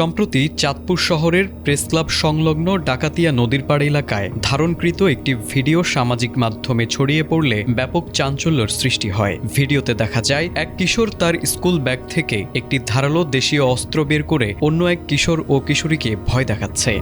সম্প্রতি চাঁদপুর শহরের প্রেসক্লাব সংলগ্ন ডাকাতিয়া নদীর পাড় এলাকায় ধারণকৃত একটি ভিডিও সামাজিক মাধ্যমে ছড়িয়ে পড়লে ব্যাপক চাঞ্চল্যের সৃষ্টি হয়। ভিডিওতে দেখা যায় এক কিশোর তার স্কুল ব্যাগ থেকে একটি ধারালো দেশীয় অস্ত্র বের করে অন্য এক কিশোর ও কিশোরীকে ভয় দেখাচ্ছে।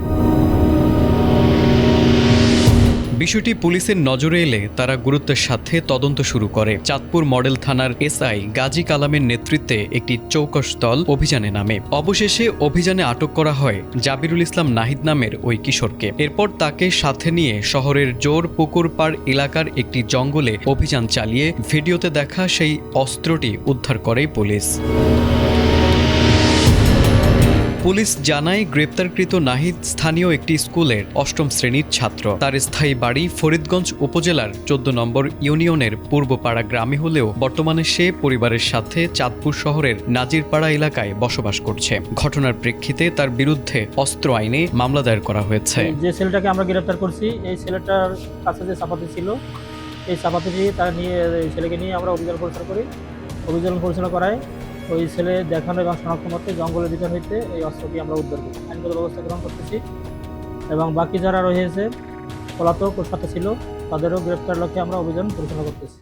বিষয়টি পুলিশের নজরে এলে তারা গুরুত্বের সাথে তদন্ত শুরু করে। চাঁদপুর মডেল থানার এসআই গাজী কালামের নেতৃত্বে একটি চৌকস দল অভিযানে নামে। অবশেষে অভিযানে আটক করা হয় জাবিরুল ইসলাম নাহিদ নামের ওই কিশোরকে। এরপর তাকে সাথে নিয়ে শহরের জোর পুকুর পাড় এলাকার একটি জঙ্গলে অভিযান চালিয়ে ভিডিওতে দেখা সেই অস্ত্রটি উদ্ধার করে পুলিশ। পুলিশ জানায়, গ্রেপ্তারকৃত নাহিদ স্থানীয় একটি স্কুলের ৮ম শ্রেণীর ছাত্র। তার স্থায়ী বাড়ি ফরিদগঞ্জ উপজেলার ১৪ নম্বর ইউনিয়নের পূর্বপাড়া গ্রামে হলেও বর্তমানে সে পরিবারের সাথে চাঁদপুর শহরের নাজিরপাড়া এলাকায় বসবাস করছে। ঘটনার প্রেক্ষিতে তার বিরুদ্ধে অস্ত্র আইনে মামলা দায়ের করা হয়েছে। যে ছেলেটাকে আমরা গ্রেপ্তার করছি, এই ছেলেটার কাছে যে চাপাতি ছিল, এই চাপাতিটি তার নিয়ে এই ছেলেকে নিয়ে আমরা অভিযান পরিচালনা করি। অভিযান পরিচালনা করায় ওই ছেলে দেখানো এবং শনাক্ত মতে জঙ্গলের ভিতর হইতে এই অস্ত্রটি আমরা উদ্ধার করি। আইনগত ব্যবস্থা গ্রহণ করতেছি এবং বাকি যারা রয়েছে পলাতক ও সাথে ছিল তাদেরও গ্রেপ্তার লক্ষ্যে আমরা অভিযান পরিচালনা করতেছি।